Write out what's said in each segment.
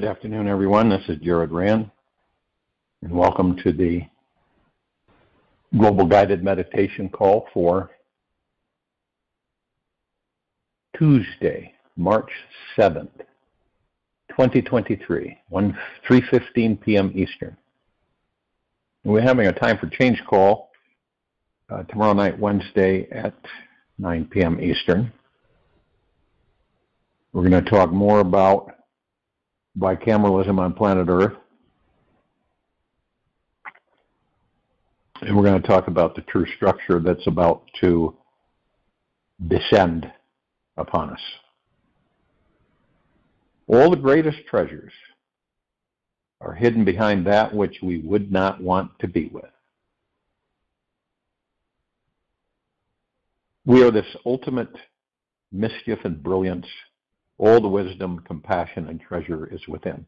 Good afternoon, everyone. This is Jared Rand, and welcome to the Global Guided Meditation call for Tuesday, March 7th, 2023, 3:15 p.m. Eastern. And we're having a time for change call tomorrow night, Wednesday at 9 p.m. Eastern. We're going to talk more about bicameralism on planet Earth. And we're going to talk about the true structure that's about to descend upon us. All the greatest treasures are hidden behind that which we would not want to be with. We are this ultimate mischief and brilliance. All the wisdom, compassion, and treasure is within.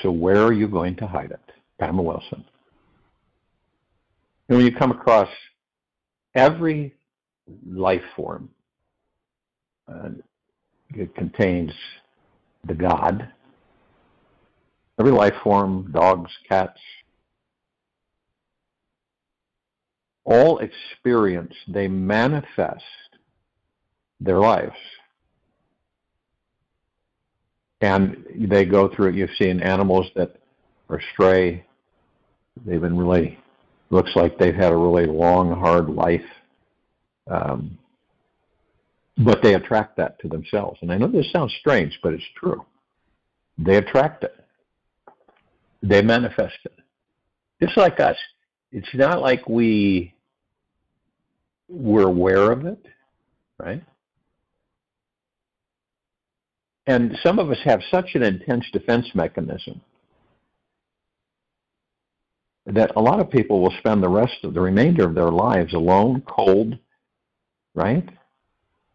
So where are you going to hide it? Pamela Wilson. And when you come across every life form, it contains the God. Every life form, dogs, cats, all experience, they manifest their lives. And they go through it. You've seen animals that are stray. They've been really, looks like they've had a really long, hard life. But they attract that to themselves. And I know this sounds strange, but it's true. They attract it. They manifest it. Just like us. It's not like we're aware of it, right? And some of us have such an intense defense mechanism that a lot of people will spend the remainder of their lives alone, cold, right?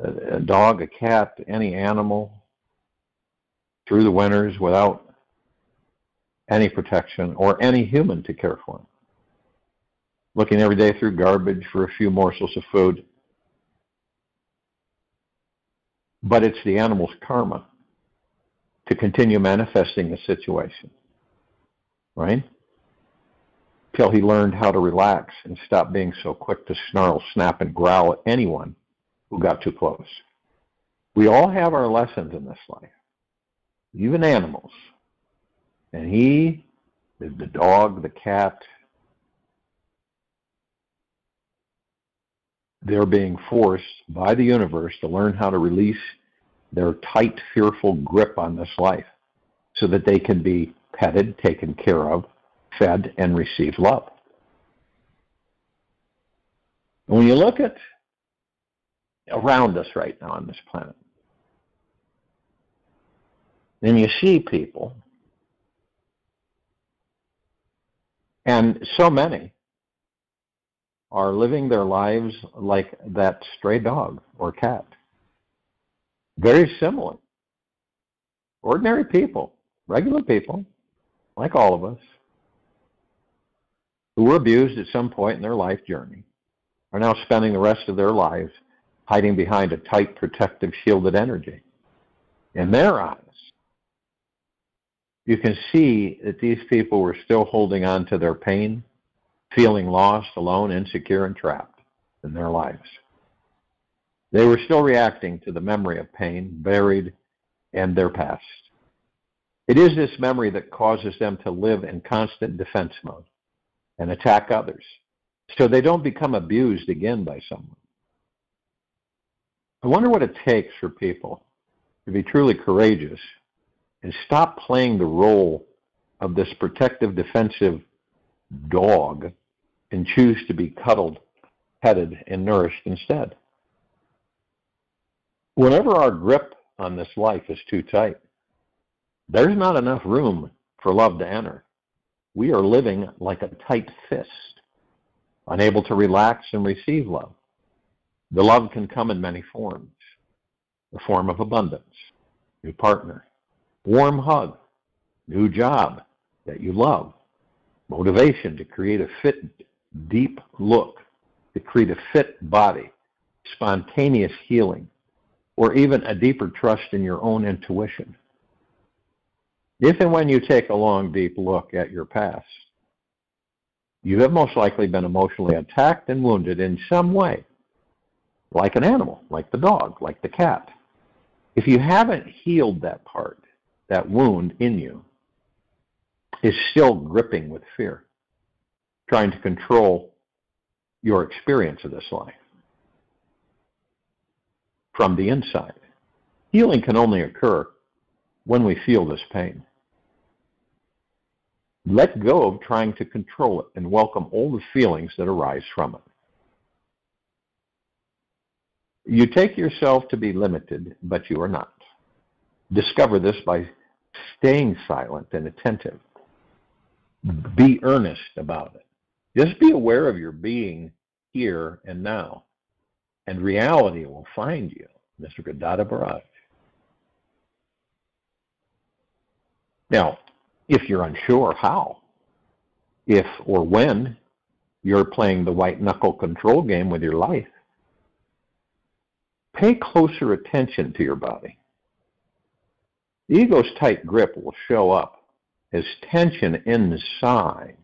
A dog, a cat, any animal, through the winters without any protection or any human to care for them. Looking every day through garbage for a few morsels of food. But it's the animal's karma to continue manifesting the situation, right? Till he learned how to relax and stop being so quick to snarl, snap, and growl at anyone who got too close. We all have our lessons in this life, even animals. And the dog, the cat, they're being forced by the universe to learn how to release their tight, fearful grip on this life so that they can be petted, taken care of, fed, and receive love. And when you look at around us right now on this planet, then you see people, and so many are living their lives like that stray dog or cat. Very similar. Ordinary people, regular people, like all of us, who were abused at some point in their life journey, are now spending the rest of their lives hiding behind a tight, protective, shielded energy. In their eyes, you can see that these people were still holding on to their pain, feeling lost, alone, insecure, and trapped in their lives. They were still reacting to the memory of pain buried in their past. It is this memory that causes them to live in constant defense mode and attack others, so they don't become abused again by someone. I wonder what it takes for people to be truly courageous and stop playing the role of this protective, defensive dog and choose to be cuddled, petted, and nourished instead. Whenever our grip on this life is too tight, there's not enough room for love to enter. We are living like a tight fist, unable to relax and receive love. The love can come in many forms. The form of abundance, new partner, warm hug, new job that you love, motivation to create a fit, deep look, to create a fit body, spontaneous healing, or even a deeper trust in your own intuition. If and when you take a long, deep look at your past, you have most likely been emotionally attacked and wounded in some way, like an animal, like the dog, like the cat. If you haven't healed that part, that wound in you is still gripping with fear, trying to control your experience of this life from the inside. Healing can only occur when we feel this pain. Let go of trying to control it and welcome all the feelings that arise from it. You take yourself to be limited, but you are not. Discover this by staying silent and attentive. Be earnest about it. Just be aware of your being here and now, and reality will find you, Mr. Gadada Barrage. Now, if you're unsure how, if or when you're playing the white knuckle control game with your life, pay closer attention to your body. The ego's tight grip will show up as tension inside,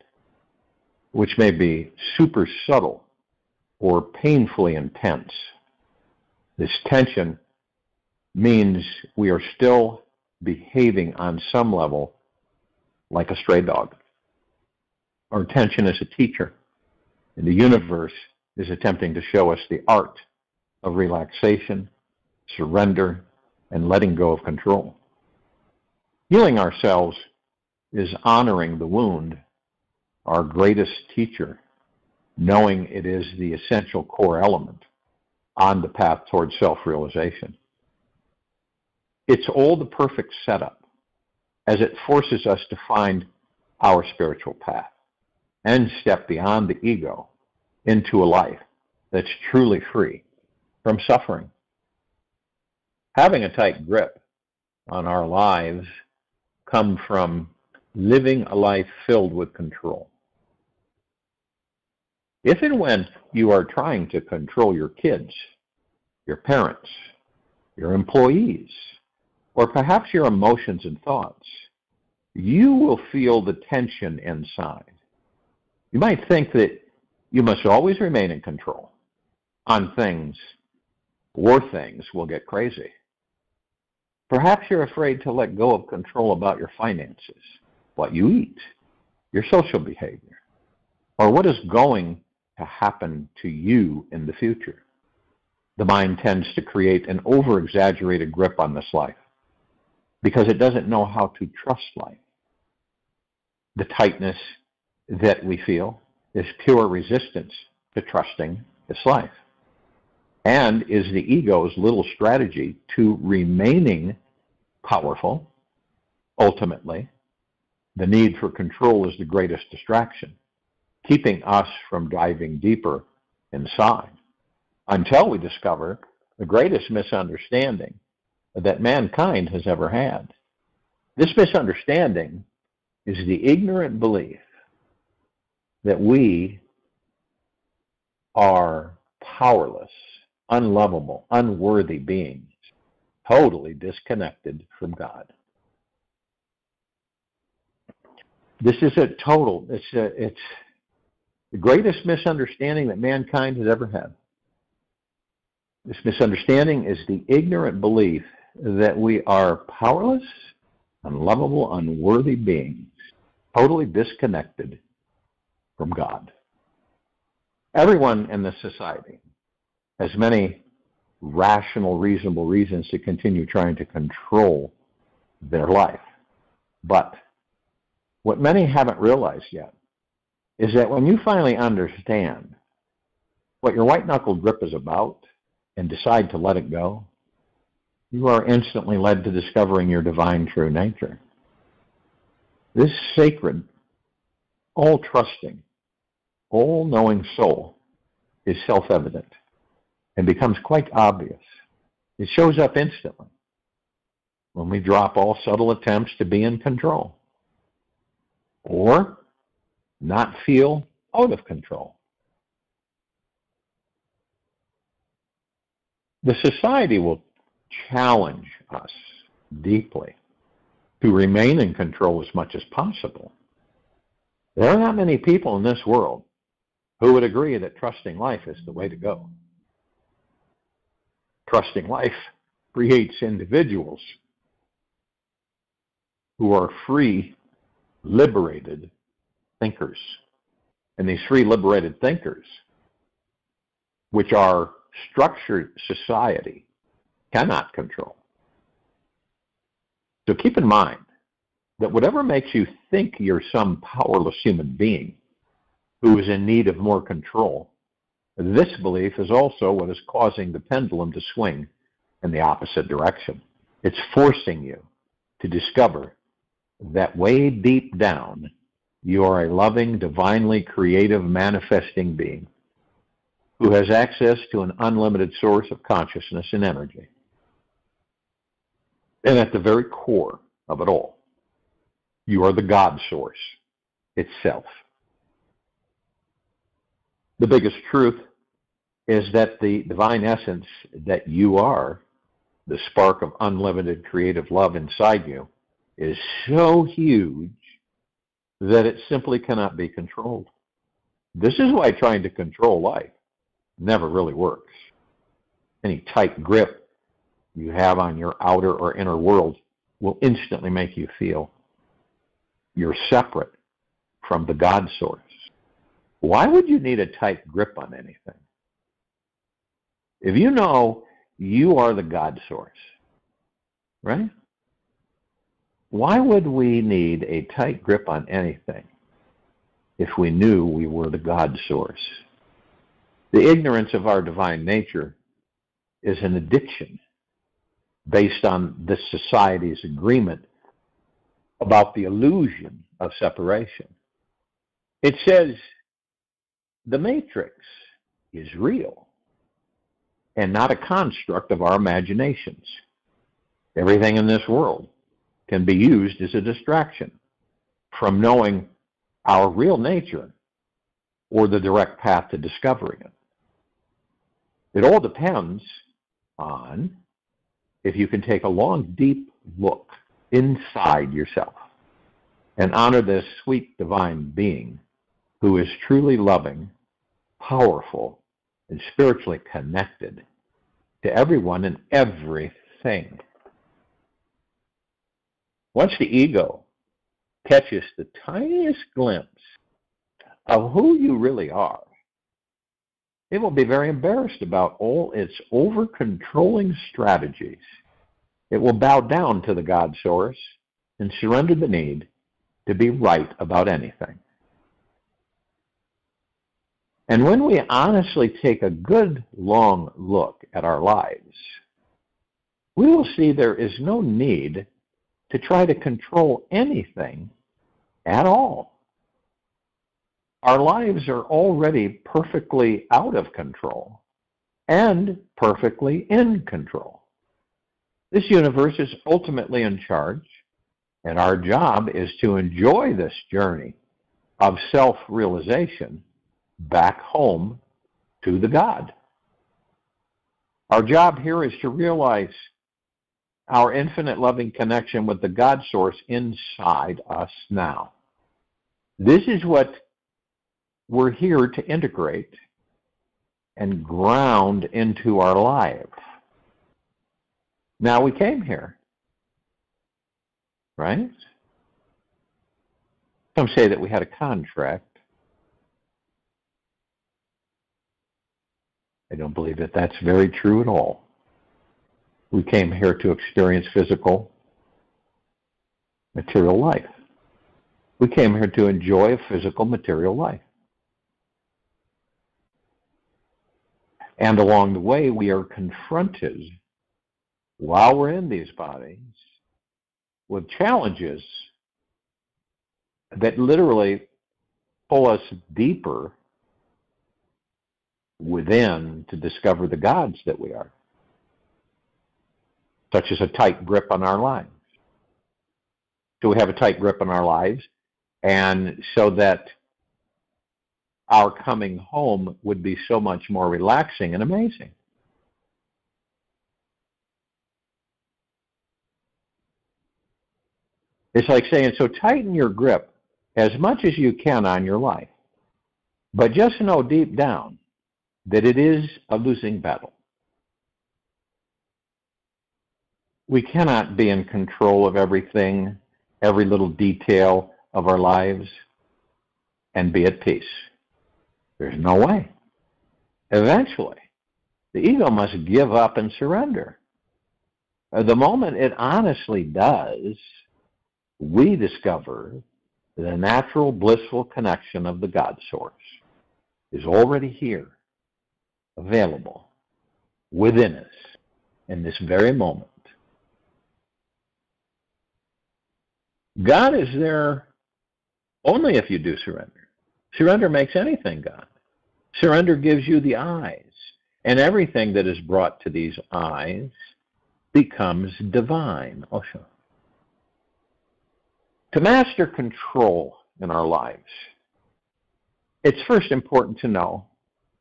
which may be super subtle or painfully intense. This tension means we are still behaving on some level like a stray dog. Our tension is a teacher, and the universe is attempting to show us the art of relaxation, surrender, and letting go of control. Healing ourselves is honoring the wound, our greatest teacher, knowing it is the essential core element on the path towards self-realization. It's all the perfect setup as it forces us to find our spiritual path and step beyond the ego into a life that's truly free from suffering. Having a tight grip on our lives comes from living a life filled with control. If and when you are trying to control your kids, your parents, your employees, or perhaps your emotions and thoughts, you will feel the tension inside. You might think that you must always remain in control on things, or things will get crazy. Perhaps you're afraid to let go of control about your finances, what you eat, your social behavior, or what is going to happen to you in the future. The mind tends to create an over-exaggerated grip on this life because it doesn't know how to trust life. The tightness that we feel is pure resistance to trusting this life, and is the ego's little strategy to remaining powerful. Ultimately, the need for control is the greatest distraction, keeping us from diving deeper inside until we discover the greatest misunderstanding that mankind has ever had. This misunderstanding is the ignorant belief that we are powerless, unlovable, unworthy beings, totally disconnected from God. This is it's the greatest misunderstanding that mankind has ever had. This misunderstanding is the ignorant belief that we are powerless, unlovable, unworthy beings, totally disconnected from God. Everyone in this society has many rational, reasonable reasons to continue trying to control their life. But what many haven't realized yet is that when you finally understand what your white-knuckle grip is about and decide to let it go, you are instantly led to discovering your divine true nature. This sacred, all-trusting, all-knowing soul is self-evident and becomes quite obvious. It shows up instantly when we drop all subtle attempts to be in control or not feel out of control. The society will challenge us deeply to remain in control as much as possible. There are not many people in this world who would agree that trusting life is the way to go. Trusting life creates individuals who are free, liberated thinkers. And these free, liberated thinkers, which our structured society cannot control. So keep in mind that whatever makes you think you're some powerless human being who is in need of more control, this belief is also what is causing the pendulum to swing in the opposite direction. It's forcing you to discover that way deep down, you are a loving, divinely creative, manifesting being who has access to an unlimited source of consciousness and energy. And at the very core of it all, you are the God source itself. The biggest truth is that the divine essence that you are, the spark of unlimited creative love inside you, is so huge that it simply cannot be controlled. This is why trying to control life never really works. Any tight grip you have on your outer or inner world will instantly make you feel you're separate from the God source. Why would you need a tight grip on anything? If you know you are the God source, right? Why would we need a tight grip on anything if we knew we were the God source? The ignorance of our divine nature is an addiction based on this society's agreement about the illusion of separation. It says the matrix is real and not a construct of our imaginations. Everything in this world can be used as a distraction from knowing our real nature or the direct path to discovering it. It all depends on if you can take a long, deep look inside yourself and honor this sweet divine being who is truly loving, powerful, and spiritually connected to everyone and everything. Once the ego catches the tiniest glimpse of who you really are, it will be very embarrassed about all its over-controlling strategies. It will bow down to the God source and surrender the need to be right about anything. And when we honestly take a good long look at our lives, we will see there is no need to try to control anything at all. Our lives are already perfectly out of control and perfectly in control. This universe is ultimately in charge, and our job is to enjoy this journey of self-realization back home to the God. Our job here is to realize our infinite loving connection with the God source inside us now. This is what we're here to integrate and ground into our life. Now we came here, right? Some say that we had a contract. I don't believe that that's very true at all. We came here to experience physical, material life. We came here to enjoy a physical, material life. And along the way, we are confronted, while we're in these bodies, with challenges that literally pull us deeper within to discover the gods that we are, such as a tight grip on our lives. So we have a tight grip on our lives, and so that our coming home would be so much more relaxing and amazing. It's like saying, so tighten your grip as much as you can on your life. But just know deep down that it is a losing battle. We cannot be in control of everything, every little detail of our lives, and be at peace. There's no way. Eventually, the ego must give up and surrender. The moment it honestly does, we discover the natural blissful connection of the God source is already here, available within us in this very moment. God is there only if you do surrender. Surrender makes anything God. Surrender gives you the eyes, and everything that is brought to these eyes becomes divine. Osho. To master control in our lives, it's first important to know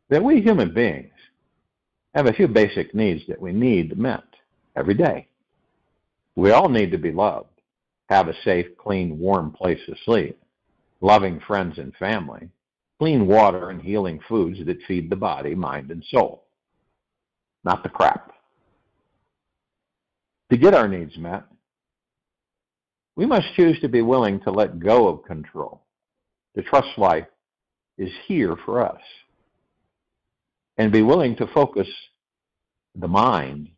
that we human beings have a few basic needs that we need met every day. We all need to be loved, have a safe, clean, warm place to sleep, loving friends and family, clean water and healing foods that feed the body, mind, and soul. Not the crap. To get our needs met, we must choose to be willing to let go of control, to trust life is here for us, and be willing to focus the mind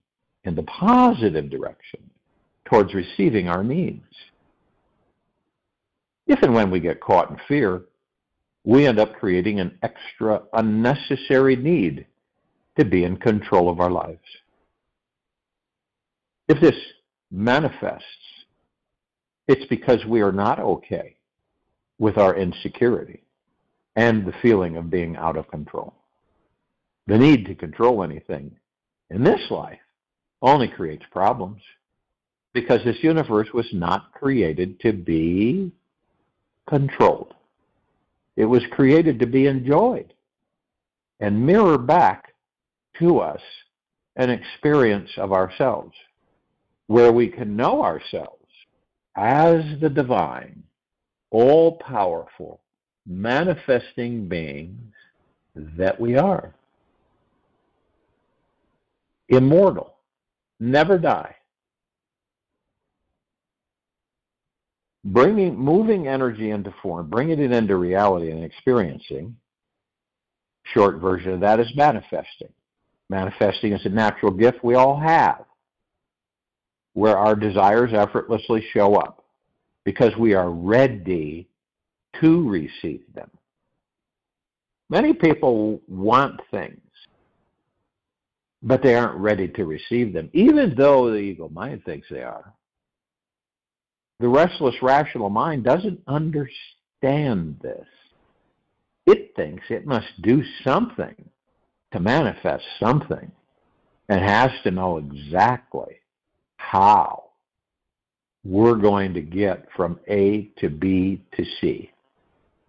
in the positive direction towards receiving our needs. If and when we get caught in fear, we end up creating an extra unnecessary need to be in control of our lives. If this manifests, it's because we are not okay with our insecurity and the feeling of being out of control. The need to control anything in this life only creates problems because this universe was not created to be controlled. It was created to be enjoyed and mirror back to us an experience of ourselves where we can know ourselves as the divine, all-powerful, manifesting beings that we are. Immortal, never die. Moving energy into form, bringing it into reality and experiencing, short version of that is manifesting. Manifesting is a natural gift we all have, where our desires effortlessly show up because we are ready to receive them. Many people want things, but they aren't ready to receive them, even though the ego mind thinks they are. The restless, rational mind doesn't understand this. It thinks it must do something to manifest something and has to know exactly how we're going to get from A to B to C.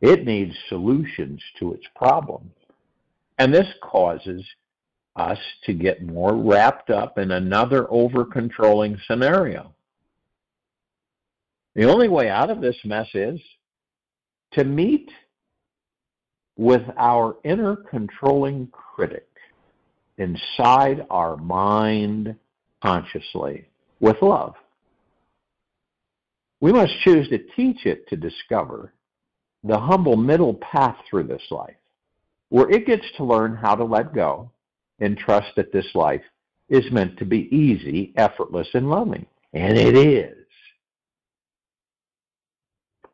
It needs solutions to its problems. And this causes us to get more wrapped up in another over-controlling scenario. The only way out of this mess is to meet with our inner controlling critic inside our mind consciously with love. We must choose to teach it to discover the humble middle path through this life, where it gets to learn how to let go and trust that this life is meant to be easy, effortless, and loving. And it is.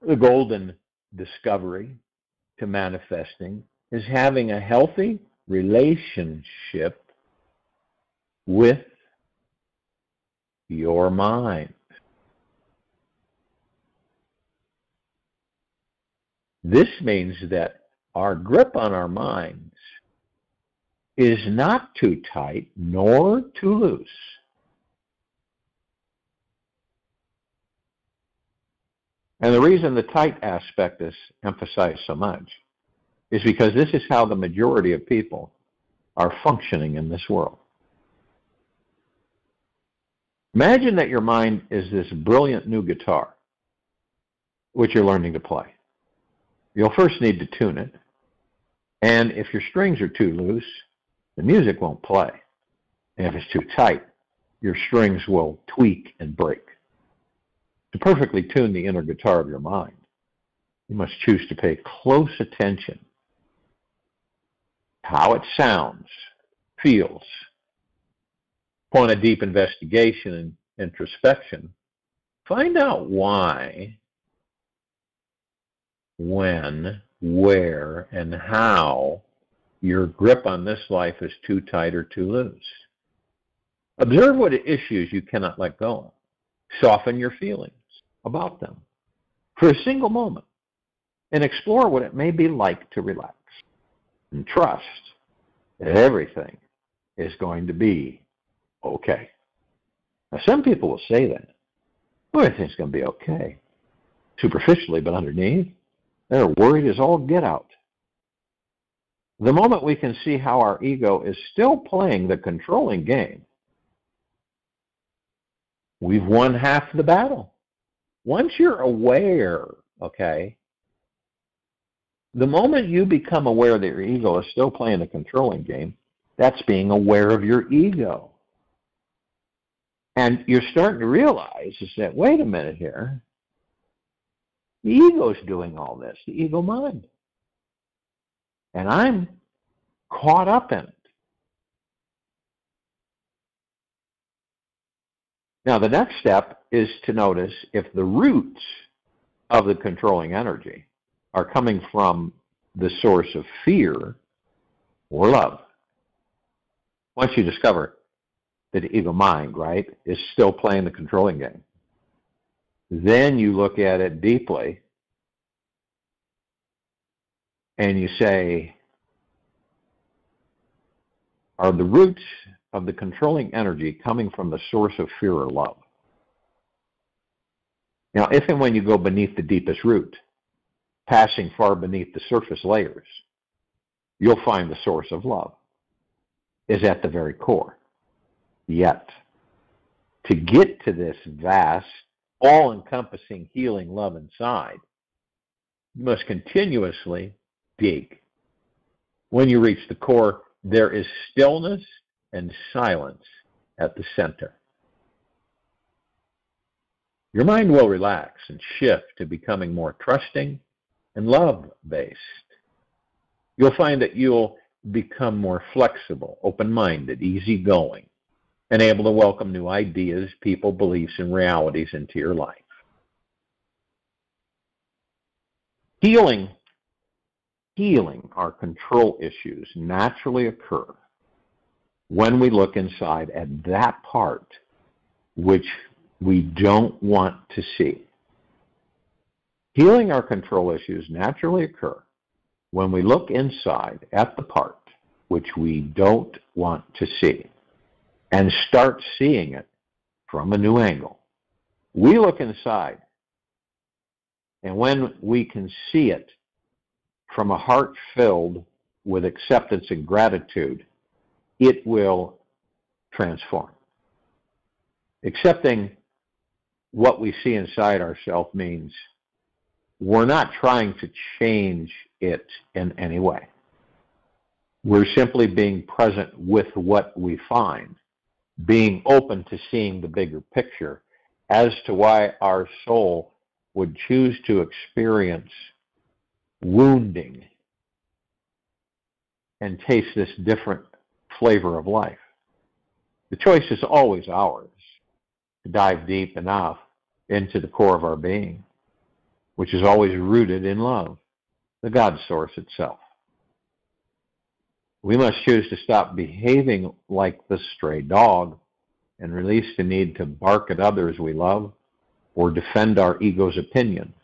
The golden discovery to manifesting is having a healthy relationship with your mind. This means that our grip on our minds is not too tight nor too loose. And the reason the tight aspect is emphasized so much is because this is how the majority of people are functioning in this world. Imagine that your mind is this brilliant new guitar which you're learning to play. You'll first need to tune it, and if your strings are too loose, the music won't play. And if it's too tight, your strings will tweak and break. To perfectly tune the inner guitar of your mind, you must choose to pay close attention to how it sounds, feels. Upon a deep investigation and introspection, find out why, when, where, and how your grip on this life is too tight or too loose. Observe what issues you cannot let go of. Soften your feelings about them for a single moment and explore what it may be like to relax and trust that everything is going to be okay. Now, some people will say that. Well, everything's going to be okay. Superficially, but underneath, they're worried as all get out. The moment we can see how our ego is still playing the controlling game, we've won half the battle. Once you're aware, okay, the moment you become aware that your ego is still playing the controlling game, that's being aware of your ego. And you're starting to realize is that, wait a minute here, the ego's doing all this, the ego mind. And I'm caught up in it. Now, the next step is to notice if the roots of the controlling energy are coming from the source of fear or love. Once you discover that the ego mind, right, is still playing the controlling game, then you look at it deeply and you say, are the roots of the controlling energy coming from the source of fear or love? Now, if and when you go beneath the deepest root, passing far beneath the surface layers, you'll find the source of love is at the very core. Yet, to get to this vast, all-encompassing healing love inside, you must continuously dig. When you reach the core, there is stillness and silence at the center. Your mind will relax and shift to becoming more trusting and love-based. You'll find that you'll become more flexible, open-minded, easygoing, and able to welcome new ideas, people, beliefs, and realities into your life. Healing our control issues naturally occur when we look inside at that part which we don't want to see. Healing our control issues naturally occur when we look inside at the part which we don't want to see and start seeing it from a new angle. We look inside, and when we can see it from a heart filled with acceptance and gratitude, it will transform. Accepting what we see inside ourselves means we're not trying to change it in any way. We're simply being present with what we find, being open to seeing the bigger picture as to why our soul would choose to experience wounding and taste this different flavor of life. The choice is always ours to dive deep enough into the core of our being, which is always rooted in love, the God source itself. We must choose to stop behaving like the stray dog and release the need to bark at others we love or defend our ego's opinions.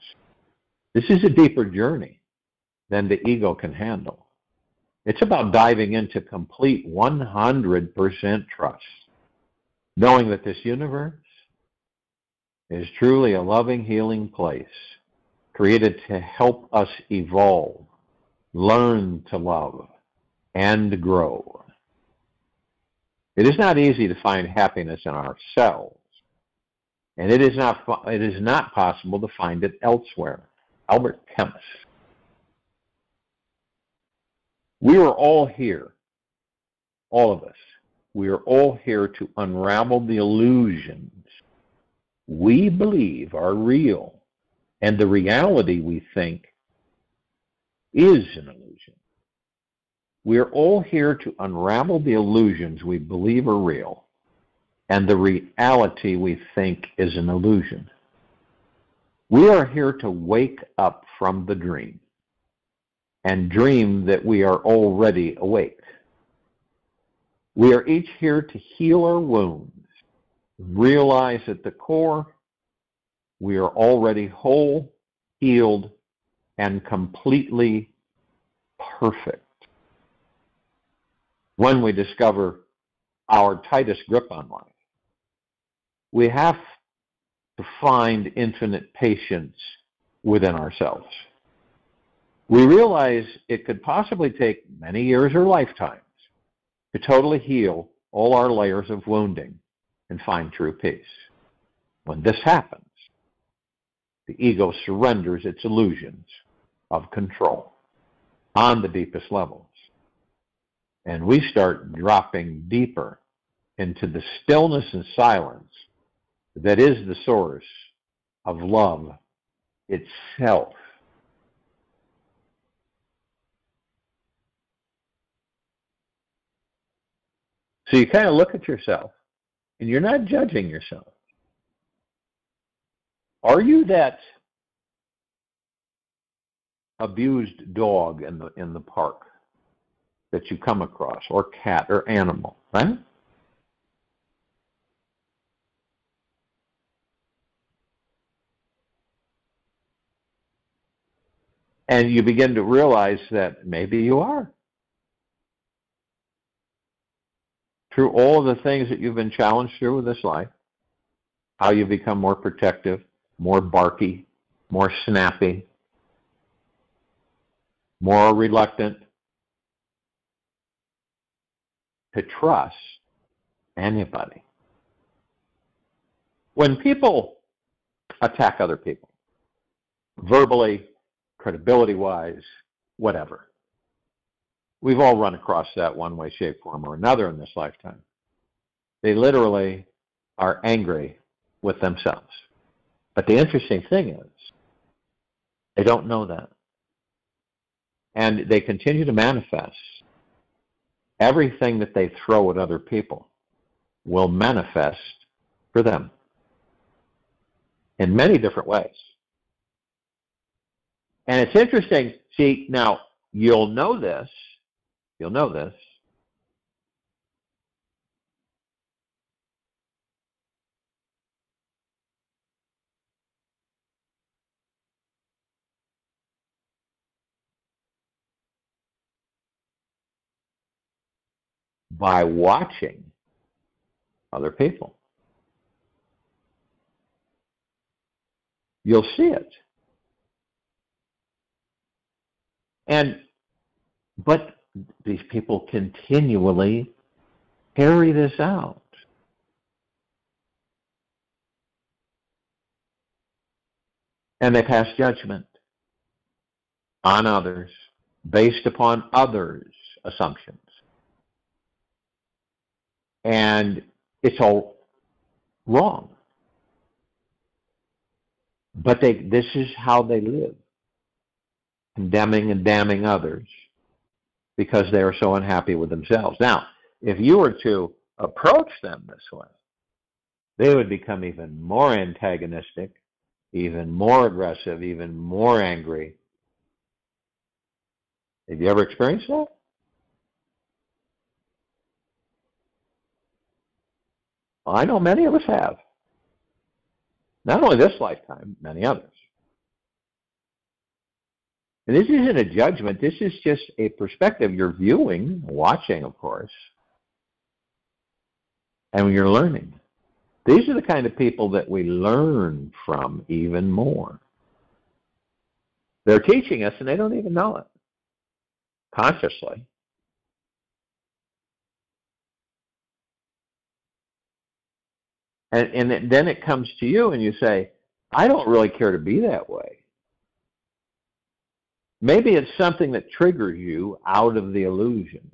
This is a deeper journey than the ego can handle. It's about diving into complete 100% trust, knowing that this universe is truly a loving, healing place, created to help us evolve, learn to love, and grow. It is not easy to find happiness in ourselves, and it is not possible to find it elsewhere. Albert Camus. We are all here, all of us. We are all here to unravel the illusions we believe are real, and the reality we think is an illusion. We are all here to unravel the illusions we believe are real, and the reality we think is an illusion. We are here to wake up from the dream and dream that we are already awake. We are each here to heal our wounds, realize at the core we are already whole, healed, and completely perfect. When we discover our tightest grip on life, we have to find infinite patience within ourselves. We realize it could possibly take many years or lifetimes to totally heal all our layers of wounding and find true peace. When this happens, the ego surrenders its illusions of control on the deepest levels, and we start dropping deeper into the stillness and silence that is the source of love itself. So you kind of look at yourself, and you're not judging yourself. Are you that abused dog in the park that you come across, or cat or animal, right? And you begin to realize that maybe you are. Through all of the things that you've been challenged through with this life, how you become more protective, more barky, more snappy, more reluctant to trust anybody. When people attack other people, verbally, credibility-wise, whatever, we've all run across that one way, shape, form, or another in this lifetime. They literally are angry with themselves. But the interesting thing is, they don't know that. And they continue to manifest. Everything that they throw at other people will manifest for them in many different ways. And it's interesting, see, now, you'll know this by watching other people. You'll see it. But these people continually carry this out. And they pass judgment on others based upon others' assumptions. And it's all wrong. But this is how they live, condemning and damning others because they are so unhappy with themselves. Now, if you were to approach them this way, they would become even more antagonistic, even more aggressive, even more angry. Have you ever experienced that? Well, I know many of us have. Not only this lifetime, many others. And this isn't a judgment. This is just a perspective. You're viewing, watching, of course, and you're learning. These are the kind of people that we learn from even more. They're teaching us, and they don't even know it consciously. And then it comes to you and you say, I don't really care to be that way. Maybe it's something that triggers you out of the illusion.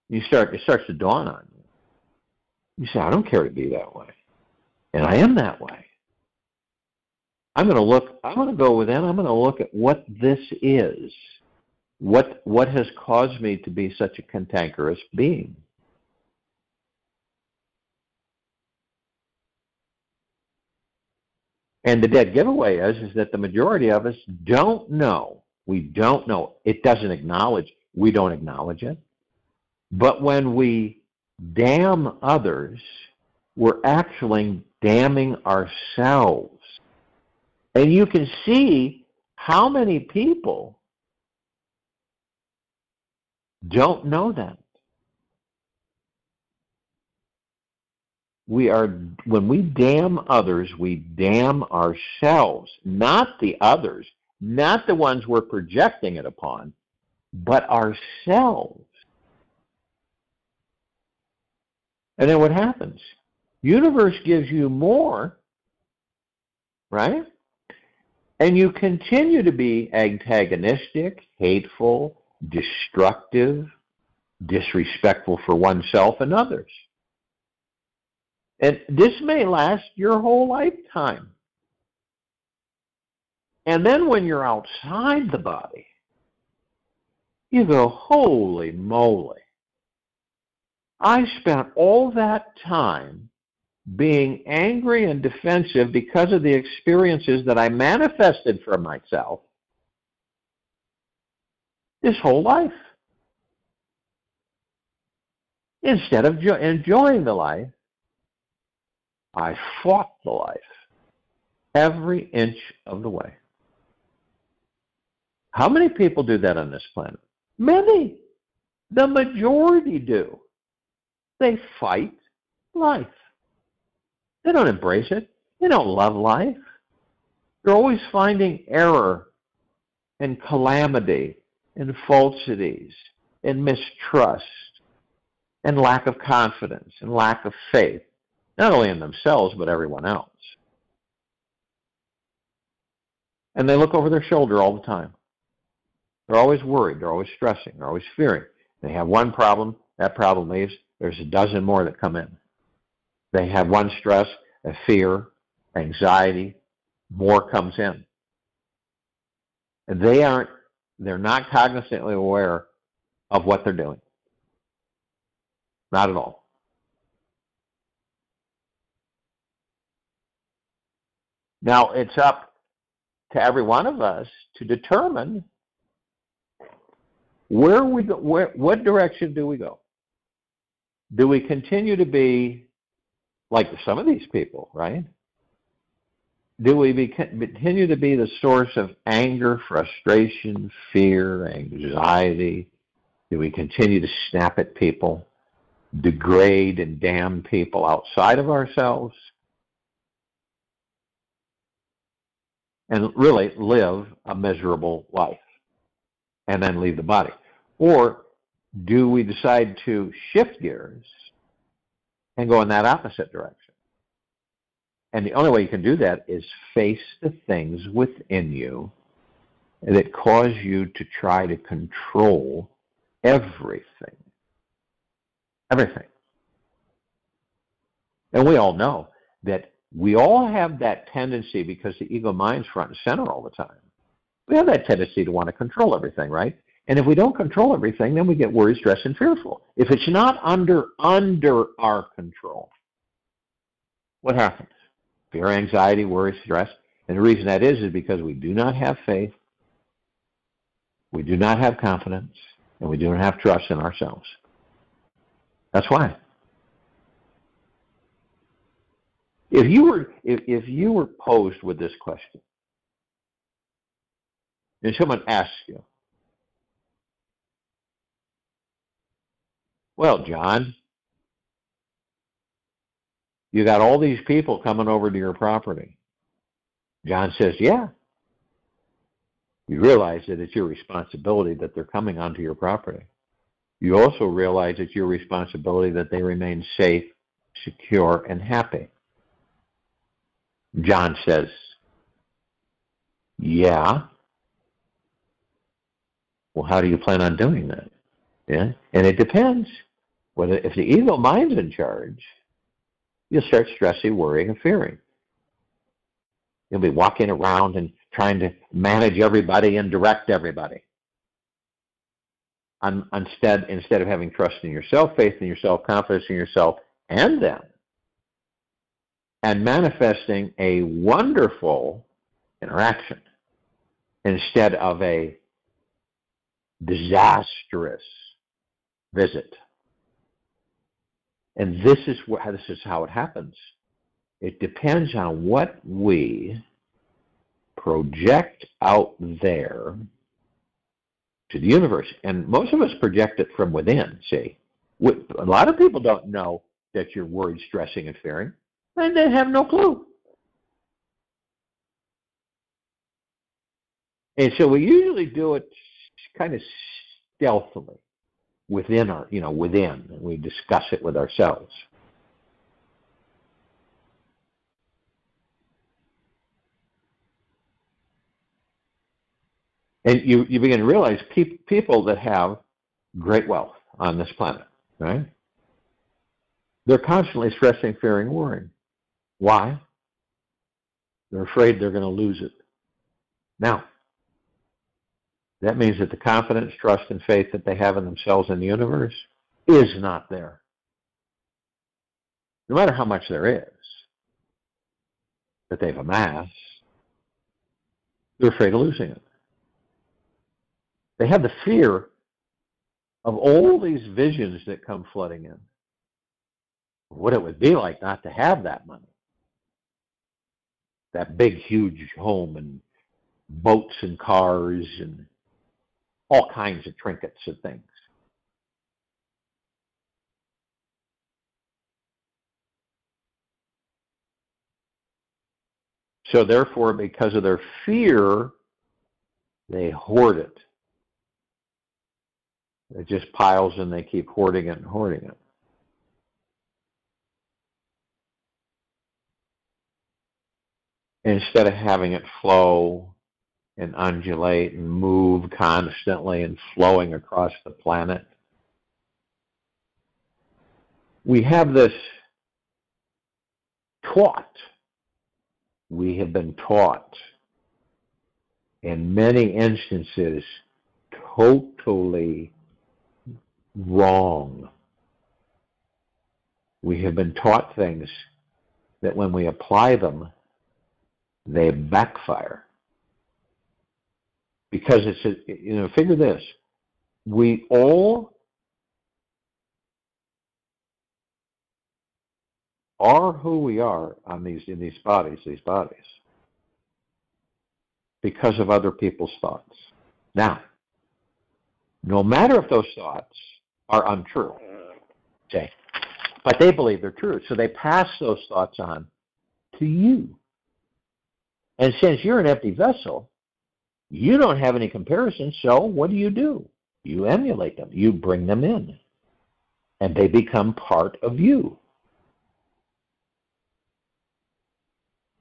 It starts to dawn on you. You say, I don't care to be that way. And I am that way. I'm going to go within, I'm going to look at what this is. What has caused me to be such a cantankerous being? And the dead giveaway is that the majority of us don't know. We don't know. It doesn't acknowledge. We don't acknowledge it. But when we damn others, we're actually damning ourselves. And you can see how many people don't know that. When we damn others, we damn ourselves, not the others, not the ones we're projecting it upon, but ourselves. And then what happens? Universe gives you more, right? And you continue to be antagonistic, hateful, destructive, disrespectful for oneself and others. And this may last your whole lifetime. And then when you're outside the body, you go, holy moly. I spent all that time being angry and defensive because of the experiences that I manifested for myself this whole life. Instead of enjoying the life, I fought the life every inch of the way. How many people do that on this planet? Many. The majority do. They fight life. They don't embrace it. They don't love life. They're always finding error and calamity and falsities and mistrust and lack of confidence and lack of faith, not only in themselves, but everyone else. And they look over their shoulder all the time. They're always worried. They're always stressing. They're always fearing. They have one problem. That problem leaves. There's a dozen more that come in. They have one stress, a fear, anxiety. More comes in. And they're not cognizantly aware of what they're doing. Not at all. Now, it's up to every one of us to determine where we go, what direction do we go? Do we continue to be like some of these people, right? Do we continue to be the source of anger, frustration, fear, anxiety? Do we continue to snap at people, degrade and damn people outside of ourselves? And really live a miserable life and then leave the body? Or do we decide to shift gears and go in that opposite direction? And the only way you can do that is face the things within you that cause you to try to control everything. Everything. And we all know that we all have that tendency, because the ego mind's front and center all the time. We have that tendency to want to control everything, right? And if we don't control everything, then we get worried, stressed, and fearful. If it's not under our control, what happens? Fear, anxiety, worry, stress. And the reason that is because we do not have faith, we do not have confidence, and we do not have trust in ourselves. That's why. If you were posed with this question, and someone asks you, well, John, you got all these people coming over to your property. John says, yeah. You realize that it's your responsibility that they're coming onto your property. You also realize it's your responsibility that they remain safe, secure, and happy. John says, yeah. Well, how do you plan on doing that? Yeah, and it depends. Whether if the ego mind's in charge, you'll start stressing, worrying, and fearing. You'll be walking around and trying to manage everybody and direct everybody. Instead of having trust in yourself, faith in yourself, confidence in yourself and them, and manifesting a wonderful interaction instead of a disastrous visit. And this is how it happens. It depends on what we project out there to the universe. And most of us project it from within, see. A lot of people don't know that you're worried, stressing, and fearing, and they have no clue. And so we usually do it kind of stealthily within within, and we discuss it with ourselves. And you begin to realize people that have great wealth on this planet, right? They're constantly stressing, fearing, worrying. Why? They're afraid they're going to lose it. Now, that means that the confidence, trust, and faith that they have in themselves and the universe is not there. No matter how much there is that they've amassed, they're afraid of losing it. They have the fear of all these visions that come flooding in. What it would be like not to have that money. That big, huge home and boats and cars and all kinds of trinkets and things. So therefore, because of their fear, they hoard it. It just piles and they keep hoarding it and hoarding it. Instead of having it flow and undulate and move constantly and flowing across the planet, we have this taught. We have been taught in many instances totally wrong. We have been taught things that when we apply them, they backfire. Because figure this, we all are who we are in these bodies, because of other people's thoughts. Now, no matter if those thoughts are untrue, okay, but they believe they're true, so they pass those thoughts on to you. And since you're an empty vessel, you don't have any comparison, so what do? You emulate them. You bring them in. And they become part of you.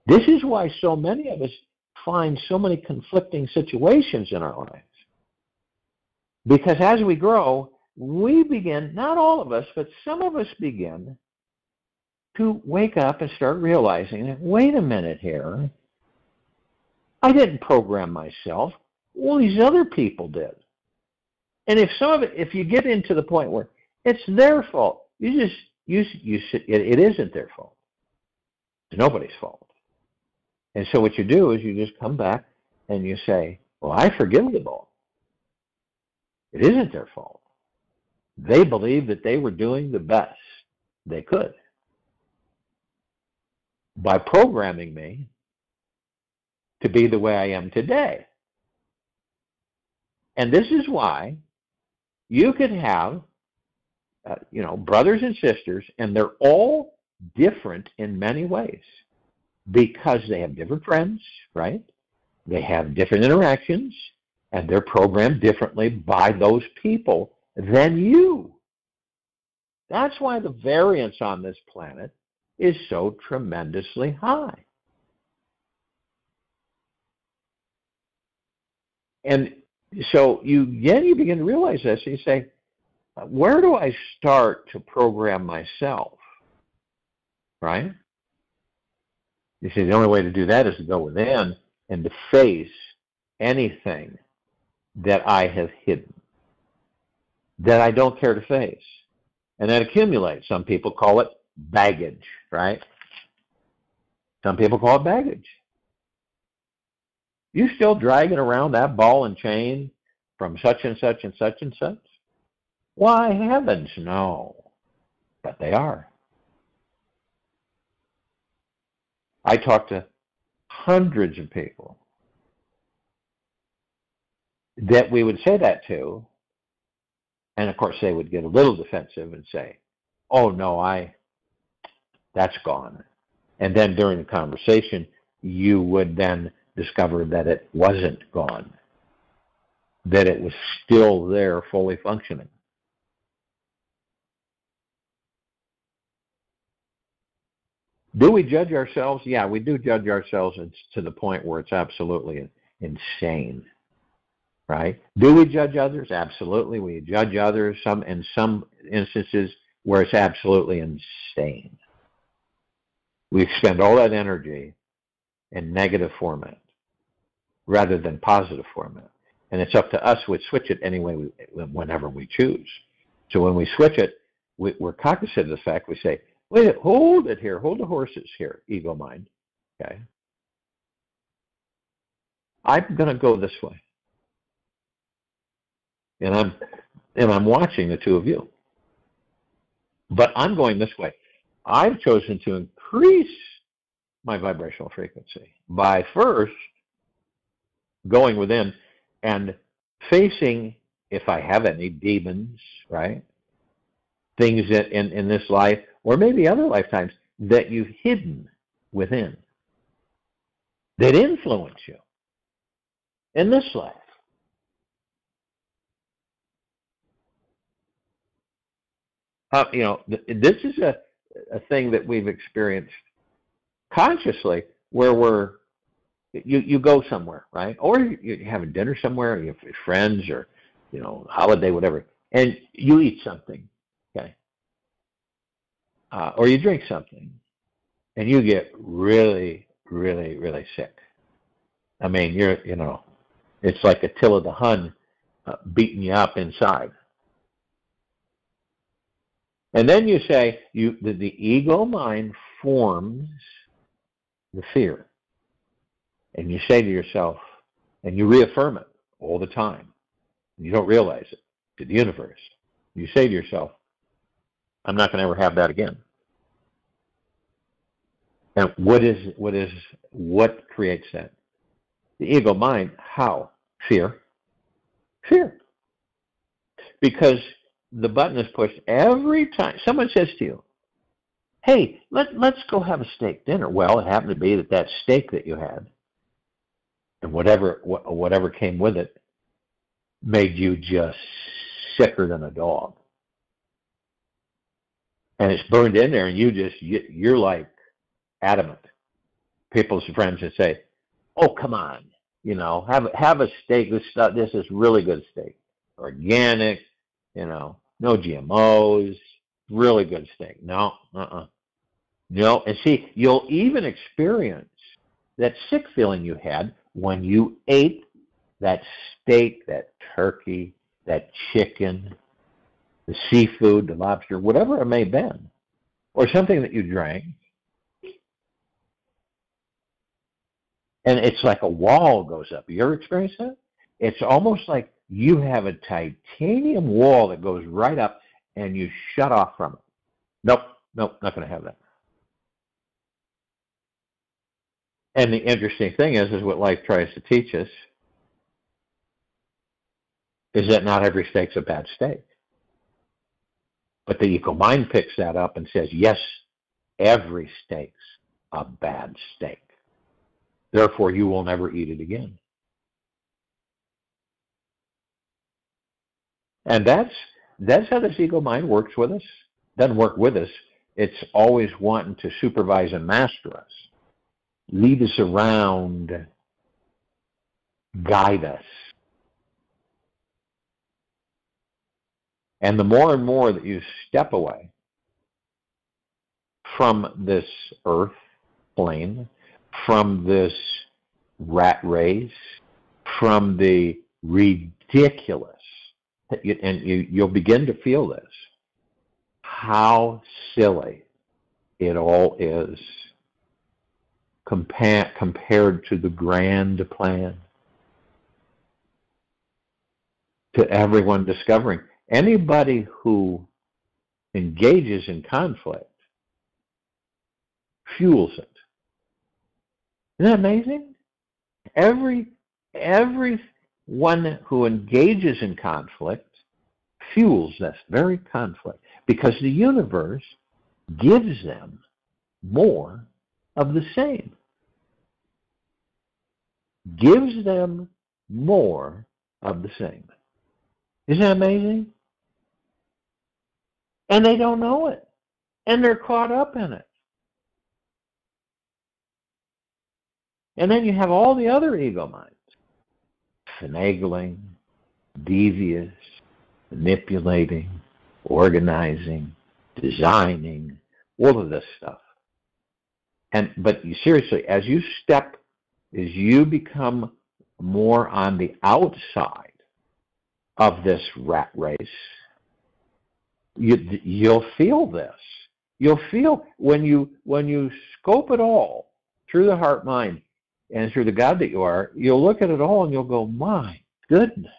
This is why so many of us find so many conflicting situations in our lives. Because as we grow, we begin, not all of us, but some of us begin to wake up and start realizing that, wait a minute here, I didn't program myself. All these other people did. And if you get into the point where it's their fault, it isn't their fault. It's nobody's fault. And so what you do is you just come back and you say, well, I forgive them all. It isn't their fault. They believed that they were doing the best they could by programming me to be the way I am today. And this is why you could have, brothers and sisters, and they're all different in many ways because they have different friends, right? They have different interactions, and they're programmed differently by those people than you. That's why the variance on this planet is so tremendously high. And so you begin to realize this, and you say, where do I start to program myself? Right? You see, the only way to do that is to go within and to face anything that I have hidden, that I don't care to face. And that accumulates. Some people call it baggage, right? Some people call it baggage. You still dragging around that ball and chain from such and such and such and such? Why, heavens, no. But they are. I talk to hundreds of people that we would say that to, and of course they would get a little defensive and say, oh no, that's gone. And then during the conversation, you would then discover that it wasn't gone, that it was still there, fully functioning. Do we judge ourselves? Yeah, we do judge ourselves to the point where it's absolutely insane, right? Do we judge others? Absolutely. We judge others in some instances where it's absolutely insane. We expend all that energy in negative format rather than positive format. And it's up to us. We switch it anyway, whenever we choose. So when we switch it, we're cognizant of the fact. We say, wait, hold it here. Hold the horses here, ego mind. Okay. I'm going to go this way. And I'm watching the two of you. But I'm going this way. I've chosen to increase my vibrational frequency by first going within and facing, if I have any demons, right? Things that in this life, or maybe other lifetimes, that you've hidden within, that influence you in this life. This is a thing that we've experienced consciously, where you go somewhere, right? Or you're having dinner somewhere, or you have friends, or holiday, whatever, and you eat something, okay? Or you drink something, and you get really, really, really sick. I mean, it's like Attila the Hun beating you up inside. And then you say, the ego mind forms the fear. And you say to yourself, and you reaffirm it all the time, and you don't realize it, to the universe. You say to yourself, I'm not going to ever have that again. And what creates that? The ego mind. How? Fear. Fear. Because the button is pushed every time someone says to you, hey, let's go have a steak dinner. Well, it happened to be that steak that you had, and whatever came with it, made you just sicker than a dog. And it's burned in there, and you're like adamant. People's friends would say, oh, come on, have a steak. This is really good steak. Organic, no GMOs, really good steak. No, No, and see, you'll even experience that sick feeling you had when you ate that steak, that turkey, that chicken, the seafood, the lobster, whatever it may have been, or something that you drank. And it's like a wall goes up. You ever experienced that? It's almost like you have a titanium wall that goes right up and you shut off from it. Nope, not going to have that. And the interesting thing is what life tries to teach us is that not every steak's a bad steak. But the ego mind picks that up and says, yes, every steak's a bad steak. Therefore, you will never eat it again. And that's how this ego mind works with us. Doesn't work with us. It's always wanting to supervise and master us, lead us around, guide us. And the more and more that you step away from this earth plane, from this rat race, from the ridiculous, and you'll begin to feel this, how silly it all is compared to the grand plan, to everyone discovering. Anybody who engages in conflict fuels it. Isn't that amazing? Everyone who engages in conflict fuels this very conflict, because the universe gives them more of the same. Gives them more of the same. Isn't that amazing? And they don't know it. And they're caught up in it. And then you have all the other ego minds. Finagling, devious, manipulating, organizing, designing, all of this stuff. But seriously, as you become more on the outside of this rat race, you'll feel this. You'll feel when you scope it all through the heart, mind, and through the God that you are, you'll look at it all and you'll go, my goodness,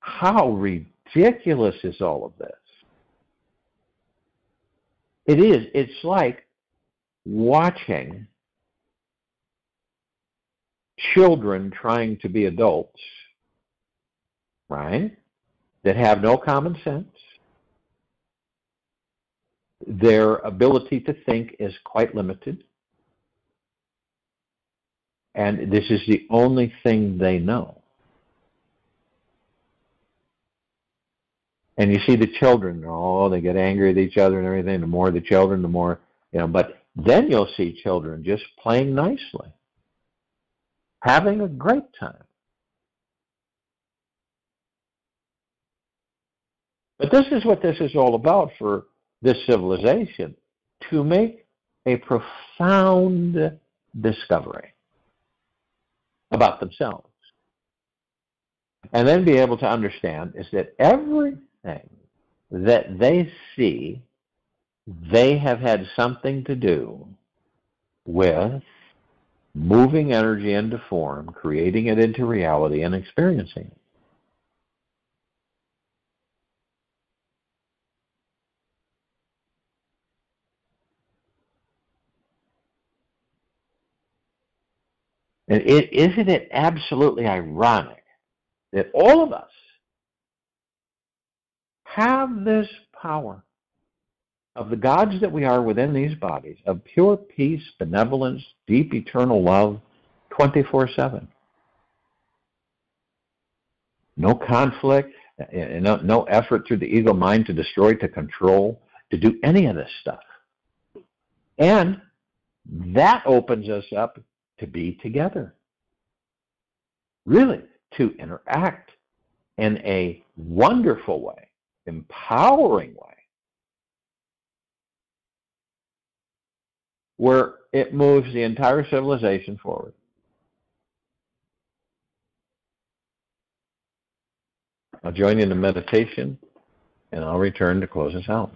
how ridiculous is all of this? It is. It's like watching children trying to be adults, right, that have no common sense. Their ability to think is quite limited. And this is the only thing they know. And you see the children, they get angry at each other and everything. The more the children, the more, but then you'll see children just playing nicely, having a great time. But this is what this is all about for this civilization, to make a profound discovery about themselves. And then be able to understand is that everything that they see, they have had something to do with moving energy into form, creating it into reality, and experiencing it. And isn't it absolutely ironic that all of us have this power of the gods that we are within these bodies, of pure peace, benevolence, deep eternal love, 24/7. No conflict, no effort through the ego mind to destroy, to control, to do any of this stuff. And that opens us up to be together. Really, to interact in a wonderful way, empowering way, where it moves the entire civilization forward. I'll join you in the meditation, and I'll return to close us out.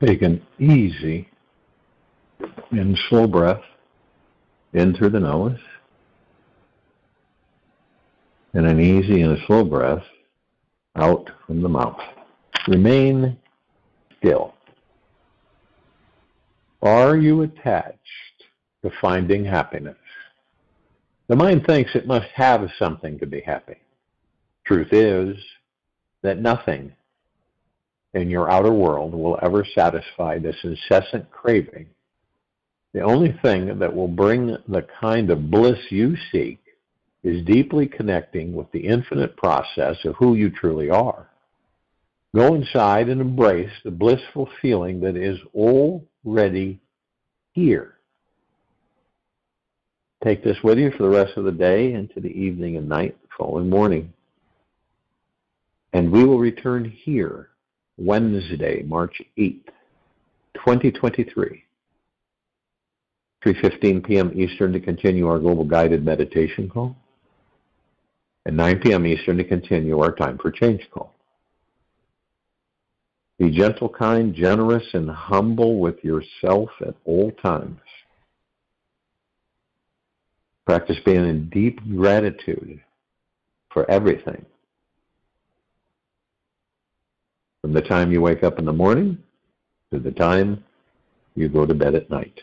Take an easy and slow breath in through the nose, and an easy and a slow breath out from the mouth. Remain still. Are you attached to finding happiness? The mind thinks it must have something to be happy. Truth is that nothing in your outer world will ever satisfy this incessant craving. The only thing that will bring the kind of bliss you seek is deeply connecting with the infinite process of who you truly are. Go inside and embrace the blissful feeling that is already here. Take this with you for the rest of the day into the evening and night, following morning. And we will return here Wednesday, March 8th, 2023, 3:15 p.m. Eastern to continue our global guided meditation call, and 9 p.m. Eastern to continue our Time for Change call. Be gentle, kind, generous, and humble with yourself at all times. Practice being in deep gratitude for everything. From the time you wake up in the morning to the time you go to bed at night.